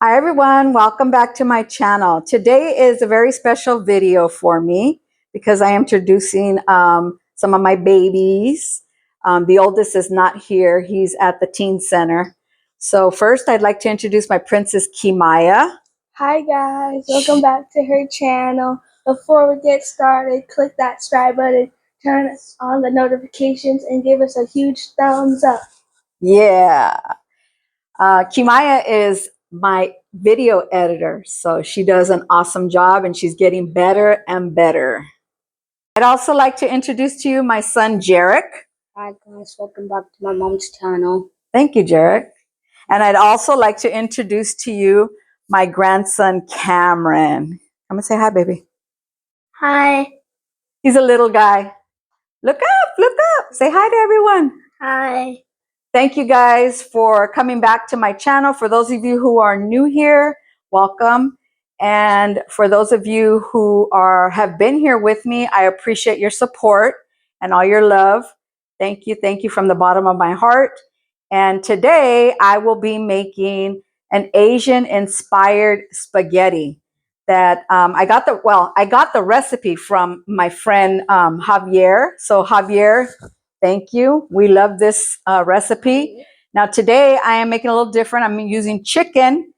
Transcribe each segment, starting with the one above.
Hi everyone, welcome back to my channel. Today is a very special video for me because I am introducing some of my babies. The oldest is not here, he's at the teen center. So first I'd like to introduce my princess Kimaya. Hi guys, welcome back to her channel. Before we get started, click that subscribe button, turn on the notifications, and give us a huge thumbs up. Yeah, Kimaya is my video editor, so she does an awesome job and she's getting better and better. I'd also like to introduce to you my son Jarek. Hi guys, welcome back to my mom's channel. Thank you, Jarek. And I'd also like to introduce to you my grandson Cameron. Come and say hi, baby. Hi. He's a little guy. Look up, say hi to everyone. Hi. Thank you guys for coming back to my channel. For those of you who are new here, welcome. And for those of you who have been here with me, I appreciate your support and all your love. Thank you from the bottom of my heart. And today I will be making an Asian inspired spaghetti that I got the recipe from my friend Javier. So Javier, thank you. We love this recipe. Now today I am making a little different. I'm using chicken.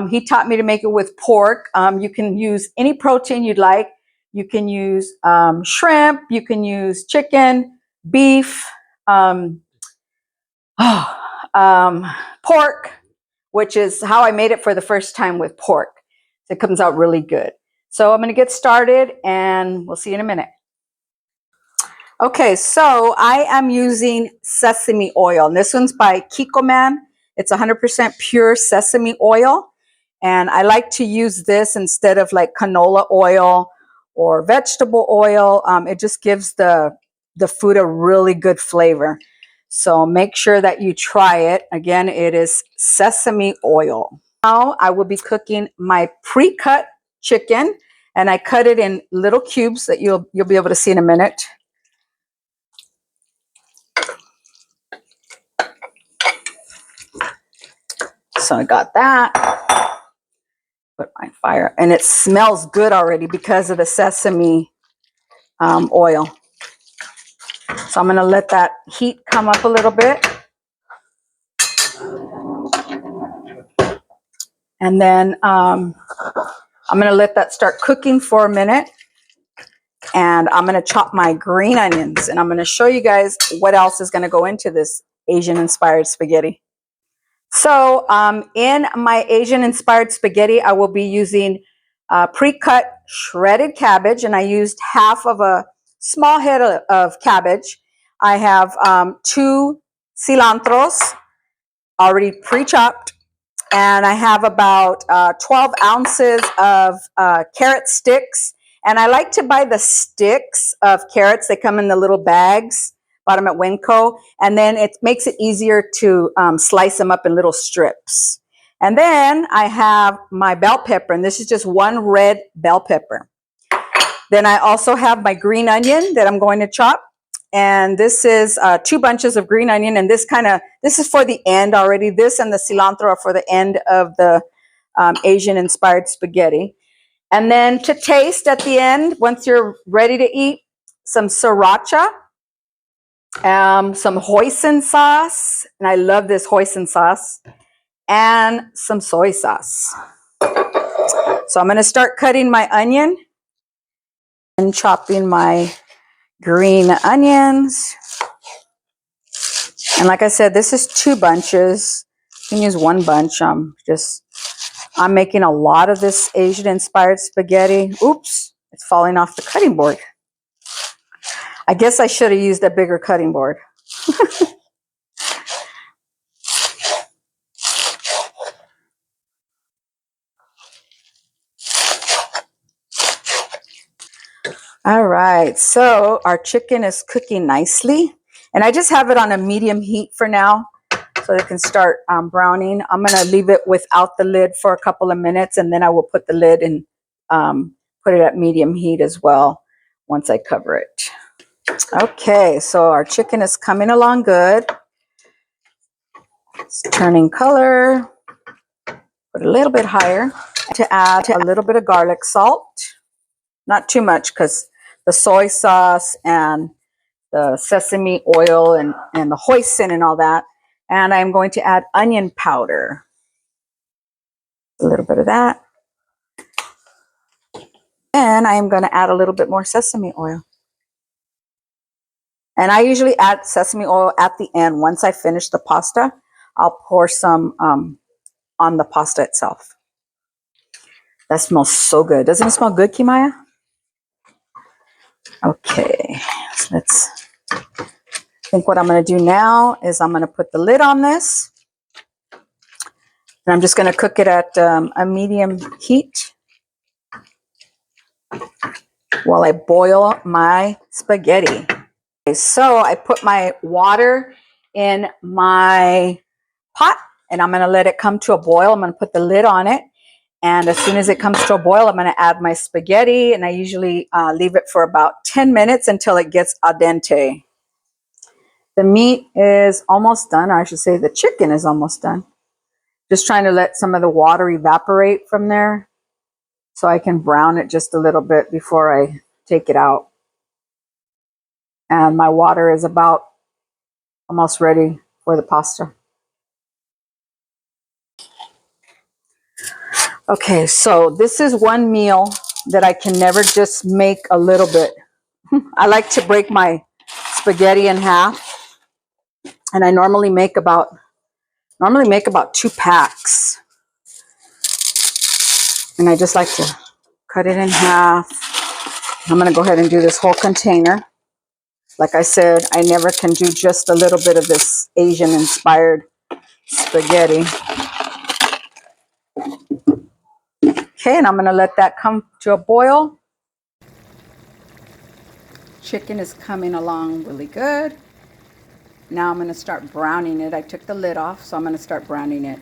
He taught me to make it with pork. You can use any protein you'd like. You can use shrimp. You can use chicken, beef, pork, which is how I made it for the first time with pork. So it comes out really good. So I'm going to get started and we'll see you in a minute. Okay, so I am using sesame oil. And this one's by Kikkoman. It's 100% pure sesame oil. And I like to use this instead of like canola oil or vegetable oil. It just gives the food a really good flavor. So make sure that you try it. Again, it is sesame oil. Now I will be cooking my pre-cut chicken, and I cut it in little cubes that you'll be able to see in a minute. So I got that. Put my fire, and it smells good already because of the sesame oil. So I'm going to let that heat come up a little bit. And then I'm going to let that start cooking for a minute. And I'm going to chop my green onions. And I'm going to show you guys what else is going to go into this Asian inspired spaghetti. So in my Asian inspired spaghetti, I will be using pre-cut shredded cabbage. And I used half of a small head of cabbage. I have 2 cilantros already pre-chopped. And I have about 12 ounces of carrot sticks. And I like to buy the sticks of carrots. They come in the little bags, bought them at Winco. And then it makes it easier to slice them up in little strips. And then I have my bell pepper, and this is just 1 red bell pepper. Then I also have my green onion that I'm going to chop. And this is 2 bunches of green onion. And this is for the end already. This and the cilantro are for the end of the Asian inspired spaghetti. And then to taste at the end, once you're ready to eat, some sriracha, some hoisin sauce. And I love this hoisin sauce. And some soy sauce. So I'm going to start cutting my onion and chopping my green onions. And like I said, this is 2 bunches. You can use 1 bunch. I'm making a lot of this Asian inspired spaghetti. Oops, it's falling off the cutting board. I guess I should have used a bigger cutting board. All right, so our chicken is cooking nicely. And I just have it on a medium heat for now so it can start browning. I'm going to leave it without the lid for a couple of minutes, and then I will put the lid and put it at medium heat as well once I cover it. Okay, so our chicken is coming along good. It's turning color. Put a little bit higher. To add a little bit of garlic salt. Not too much because the soy sauce and the sesame oil and the hoisin and all that. And I'm going to add onion powder. A little bit of that. And I'm going to add a little bit more sesame oil. And I usually add sesame oil at the end. Once I finish the pasta, I'll pour some on the pasta itself. That smells so good. Doesn't it smell good, Kimaya? Okay, I think what I'm going to do now is I'm going to put the lid on this. And I'm just going to cook it at a medium heat while I boil my spaghetti. Okay, so I put my water in my pot and I'm going to let it come to a boil. I'm going to put the lid on it. And as soon as it comes to a boil, I'm going to add my spaghetti. And I usually leave it for about 10 minutes until it gets al dente. The meat is almost done, or I should say the chicken is almost done. Just trying to let some of the water evaporate from there so I can brown it just a little bit before I take it out. And my water is about almost ready for the pasta. Okay, so this is one meal that I can never just make a little bit. I like to break my spaghetti in half, and I normally make about 2 packs. And I just like to cut it in half. I'm going to go ahead and do this whole container. Like I said, I never can do just a little bit of this Asian-inspired spaghetti. Okay, and I'm going to let that come to a boil. Chicken is coming along really good. Now I'm going to start browning it. I took the lid off, so I'm going to start browning it.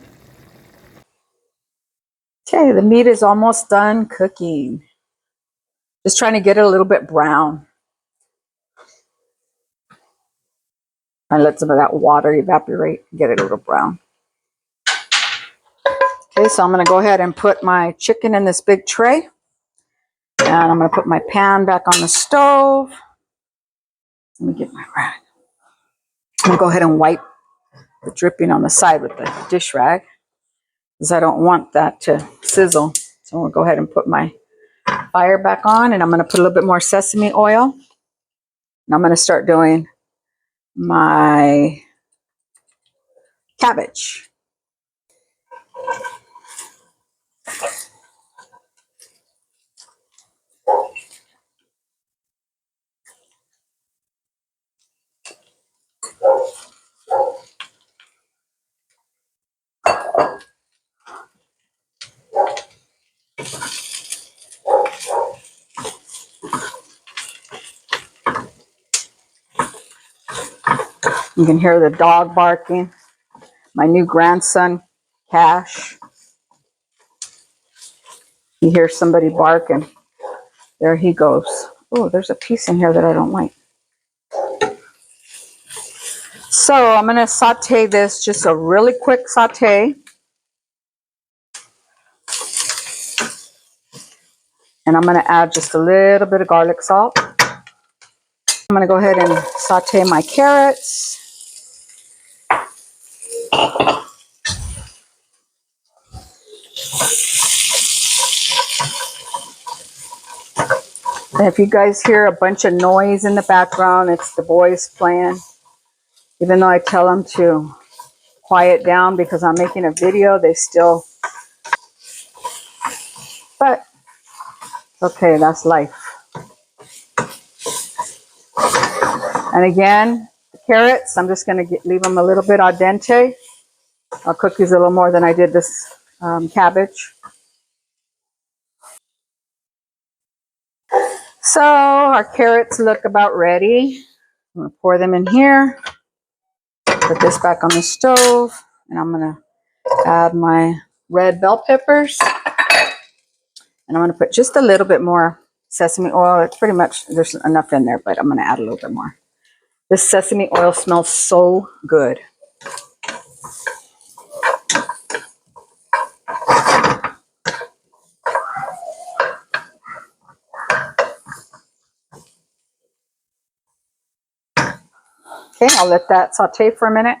Okay, the meat is almost done cooking. Just trying to get it a little bit brown. I let some of that water evaporate, get it a little brown. Okay, so I'm going to go ahead and put my chicken in this big tray. And I'm going to put my pan back on the stove. Let me get my rag. I'm going to go ahead and wipe the dripping on the side with the dish rag, because I don't want that to sizzle. So I'm going to go ahead and put my fire back on, and I'm going to put a little bit more sesame oil. And I'm going to start doing my cabbage. You can hear the dog barking. My new grandson, Cash. He hears somebody barking. There he goes. Oh, there's a piece in here that I don't like. So I'm going to saute this, just a really quick saute. And I'm going to add just a little bit of garlic salt. I'm going to go ahead and saute my carrots. And if you guys hear a bunch of noise in the background, it's the boys playing. Even though I tell them to quiet down because I'm making a video, they still... But, okay, that's life. And again, the carrots, I'm just going to leave them a little bit al dente. I'll cook these a little more than I did this cabbage. So our carrots look about ready. I'm going to pour them in here. Put this back on the stove. And I'm going to add my red bell peppers. And I'm going to put just a little bit more sesame oil. It's pretty much, there's enough in there, but I'm going to add a little bit more. This sesame oil smells so good. Okay, I'll let that saute for a minute.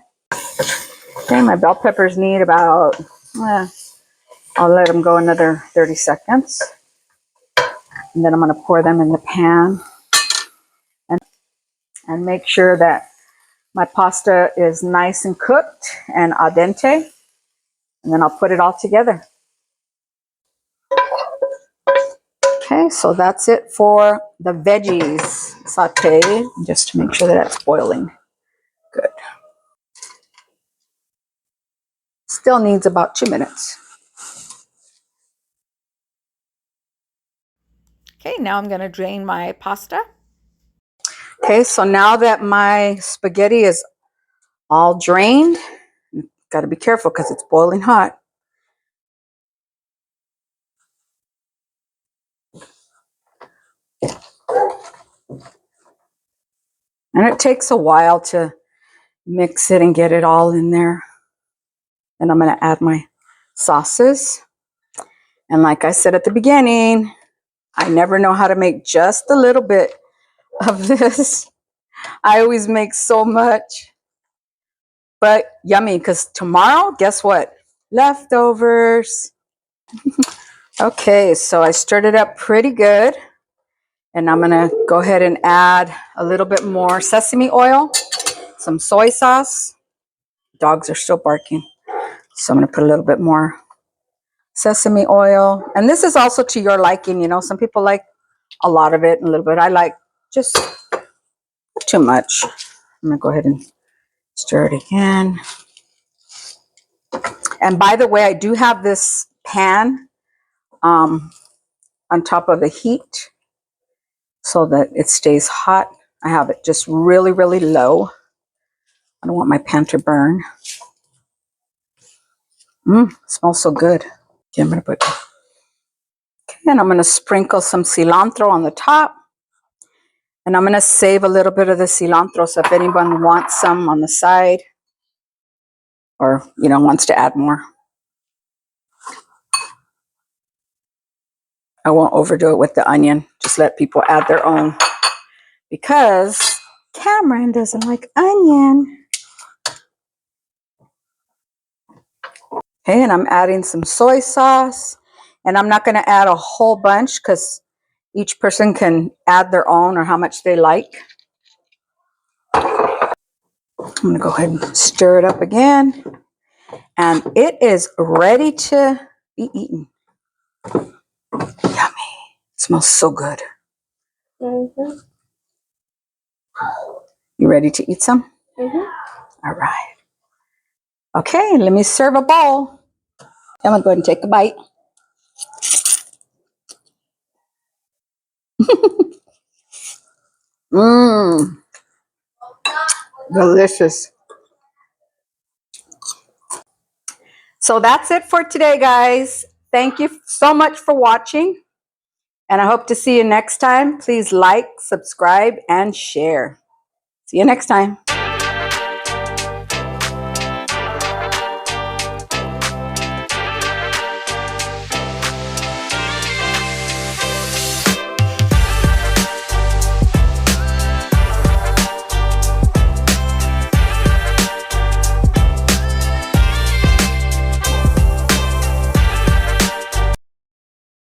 Okay, my bell peppers need about, I'll let them go another 30 seconds. And then I'm going to pour them in the pan and make sure that my pasta is nice and cooked and al dente. And then I'll put it all together. Okay, so that's it for the veggies saute, just to make sure that it's boiling good. Still needs about 2 minutes. Okay, now I'm going to drain my pasta. Okay, so now that my spaghetti is all drained, got to be careful because it's boiling hot. And it takes a while to mix it and get it all in there. And I'm going to add my sauces. And like I said at the beginning, I never know how to make just a little bit of this. I always make so much. But yummy, because tomorrow, guess what? Leftovers. Okay, so I stirred it up pretty good. And I'm going to go ahead and add a little bit more sesame oil, some soy sauce. Dogs are still barking. So I'm going to put a little bit more sesame oil. And this is also to your liking. You know, some people like a lot of it and a little bit. I like just not too much. I'm going to go ahead and stir it again. And by the way, I do have this pan on top of the heat so that it stays hot. I have it just really, really low. I don't want my pan to burn. Smells so good. Okay, I'm gonna put. Okay, and I'm gonna sprinkle some cilantro on the top, and I'm gonna save a little bit of the cilantro so if anyone wants some on the side, or wants to add more. I won't overdo it with the onion. Just let people add their own because Cameron doesn't like onion. Okay, and I'm adding some soy sauce. And I'm not going to add a whole bunch because each person can add their own or how much they like. I'm going to go ahead and stir it up again. And it is ready to be eaten. Yummy. It smells so good. Mm-hmm. You ready to eat some? Mm-hmm. All right. Okay, let me serve a bowl. I'm going to go ahead and take a bite. Mmm. Delicious. So that's it for today, guys. Thank you so much for watching. And I hope to see you next time. Please like, subscribe, and share. See you next time.